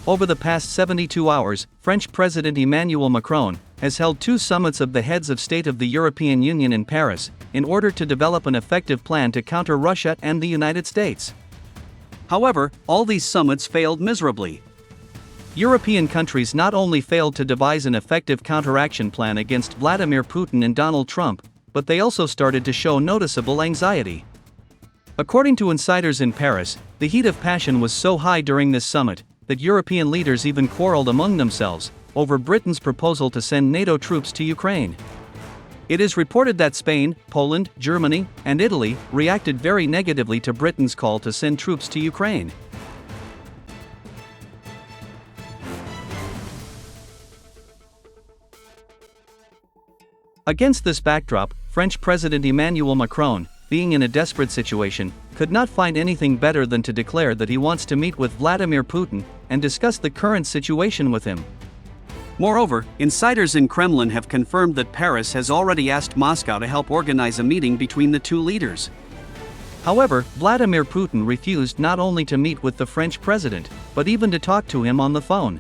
Over the past 72 hours, French President Emmanuel Macron has held 2 summits of the heads of state of the European Union in Paris, in order to develop an effective plan to counter Russia and the United States. However, all these summits failed miserably. European countries not only failed to devise an effective counteraction plan against Vladimir Putin and Donald Trump, but they also started to show noticeable anxiety. According to insiders in Paris, the heat of passion was so high during this summit that European leaders even quarreled among themselves over Britain's proposal to send NATO troops to Ukraine. It is reported that Spain, Poland, Germany, and Italy reacted very negatively to Britain's call to send troops to Ukraine. Against this backdrop, French President Emmanuel Macron, being in a desperate situation, could not find anything better than to declare that he wants to meet with Vladimir Putin and discuss the current situation with him. Moreover, insiders in Kremlin have confirmed that Paris has already asked Moscow to help organize a meeting between the two leaders. However, Vladimir Putin refused not only to meet with the French president, but even to talk to him on the phone.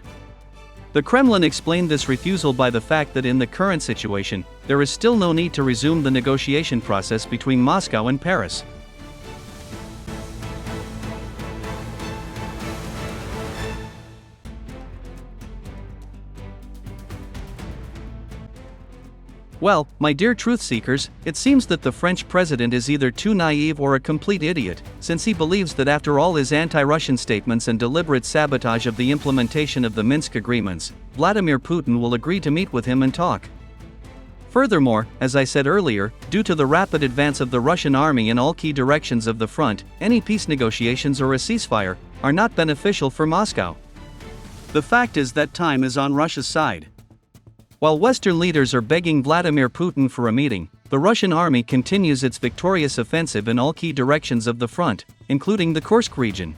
The Kremlin explained this refusal by the fact that in the current situation, there is still no need to resume the negotiation process between Moscow and Paris. Well, my dear truth seekers, it seems that the French president is either too naive or a complete idiot, since he believes that after all his anti-Russian statements and deliberate sabotage of the implementation of the Minsk agreements, Vladimir Putin will agree to meet with him and talk. Furthermore, as I said earlier, due to the rapid advance of the Russian army in all key directions of the front, any peace negotiations or a ceasefire are not beneficial for Moscow. The fact is that time is on Russia's side. While Western leaders are begging Vladimir Putin for a meeting, the Russian army continues its victorious offensive in all key directions of the front, including the Kursk region.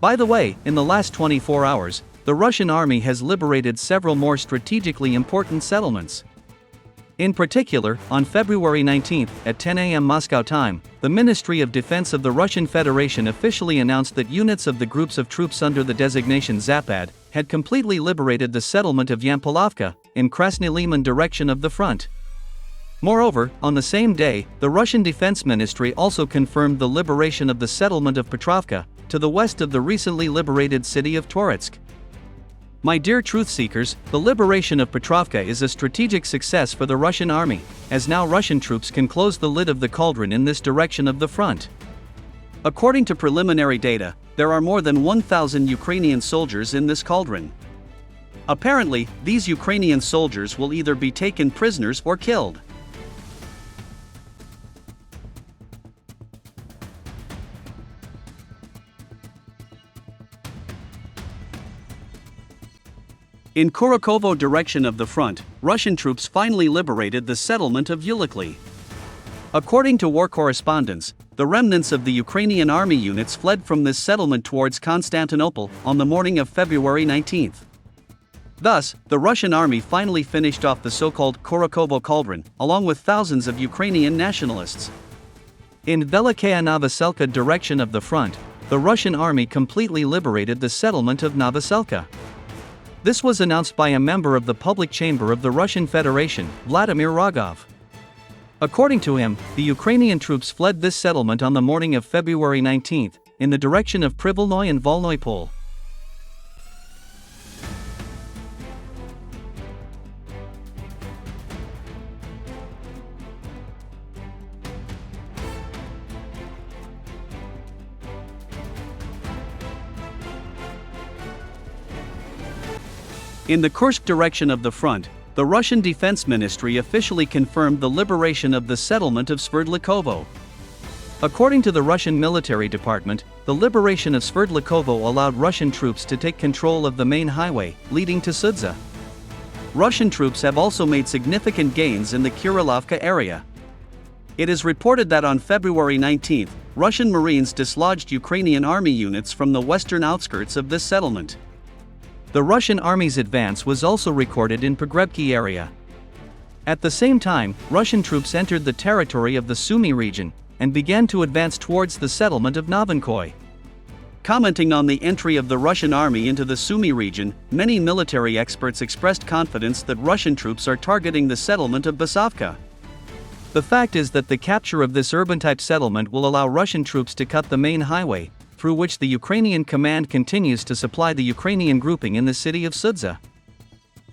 By the way, in the last 24 hours, the Russian army has liberated several more strategically important settlements. In particular, on February 19 at 10 a.m. Moscow time, the Ministry of Defense of the Russian Federation officially announced that units of the groups of troops under the designation Zapad had completely liberated the settlement of Yampolovka, in Krasny Liman direction of the front. Moreover, on the same day, the Russian Defense Ministry also confirmed the liberation of the settlement of Petrovka, to the west of the recently liberated city of Toretsk. My dear truth seekers, the liberation of Petrovka is a strategic success for the Russian army, as now Russian troops can close the lid of the cauldron in this direction of the front. According to preliminary data, there are more than 1,000 Ukrainian soldiers in this cauldron. Apparently, these Ukrainian soldiers will either be taken prisoners or killed. In Kurskovo direction of the front, Russian troops finally liberated the settlement of Ulikli. According to war correspondents, the remnants of the Ukrainian army units fled from this settlement towards Constantinople on the morning of February 19. Thus, the Russian army finally finished off the so-called Kurskovo cauldron, along with thousands of Ukrainian nationalists. In Velikaya Novoselka direction of the front, the Russian army completely liberated the settlement of Novoselka. This was announced by a member of the public chamber of the Russian Federation, Vladimir Rogov. According to him, the Ukrainian troops fled this settlement on the morning of February 19, in the direction of Privolnoy and Volnoy Pol. In the Kursk direction of the front, the Russian Defense Ministry officially confirmed the liberation of the settlement of Sverdlikovo. According to the Russian military department, the liberation of Sverdlikovo allowed Russian troops to take control of the main highway, leading to Sudza. Russian troops have also made significant gains in the Kurilovka area. It is reported that on February 19, Russian Marines dislodged Ukrainian army units from the western outskirts of this settlement. The Russian army's advance was also recorded in Pogrebki area. At the same time, Russian troops entered the territory of the Sumy region and began to advance towards the settlement of Novonkoi. Commenting on the entry of the Russian army into the Sumy region, many military experts expressed confidence that Russian troops are targeting the settlement of Basavka. The fact is that the capture of this urban-type settlement will allow Russian troops to cut the main highway, through which the Ukrainian command continues to supply the Ukrainian grouping in the city of Sudza.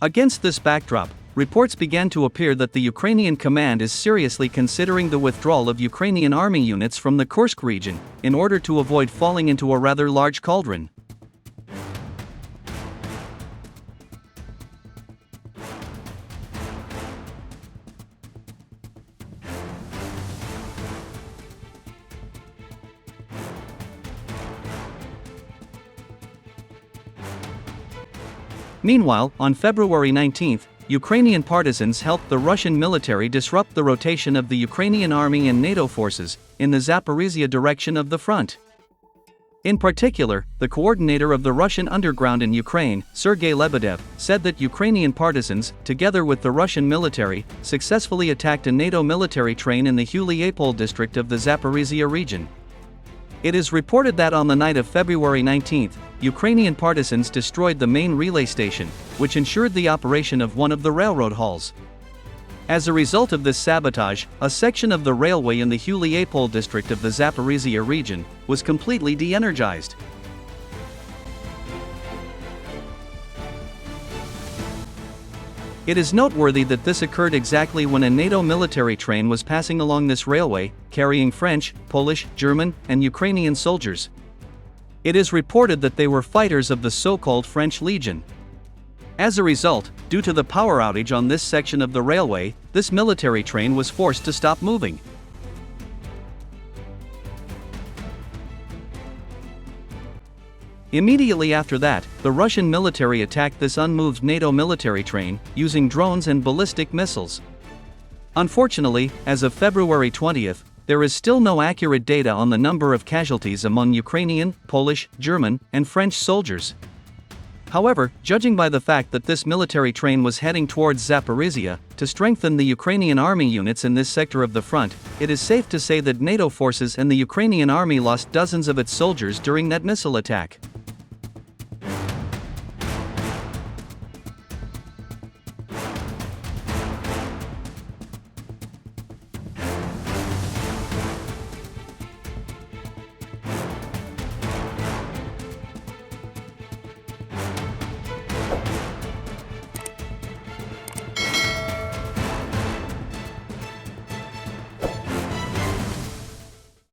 Against this backdrop, reports began to appear that the Ukrainian command is seriously considering the withdrawal of Ukrainian army units from the Kursk region, in order to avoid falling into a rather large cauldron. Meanwhile, on February 19, Ukrainian partisans helped the Russian military disrupt the rotation of the Ukrainian army and NATO forces in the Zaporizhia direction of the front. In particular, the coordinator of the Russian underground in Ukraine, Sergei Lebedev, said that Ukrainian partisans, together with the Russian military, successfully attacked a NATO military train in the Huliapol district of the Zaporizhia region. It is reported that on the night of February 19, Ukrainian partisans destroyed the main relay station, which ensured the operation of one of the railroad halls. As a result of this sabotage, a section of the railway in the Huliapol district of the Zaporizhia region was completely de-energized. It is noteworthy that this occurred exactly when a NATO military train was passing along this railway, carrying French, Polish, German, and Ukrainian soldiers. It is reported that they were fighters of the so-called French Legion. As a result, due to the power outage on this section of the railway, this military train was forced to stop moving. Immediately after that, the Russian military attacked this unmoved NATO military train, using drones and ballistic missiles. Unfortunately, as of February 20, there is still no accurate data on the number of casualties among Ukrainian, Polish, German, and French soldiers. However, judging by the fact that this military train was heading towards Zaporizhia to strengthen the Ukrainian army units in this sector of the front, it is safe to say that NATO forces and the Ukrainian army lost dozens of its soldiers during that missile attack.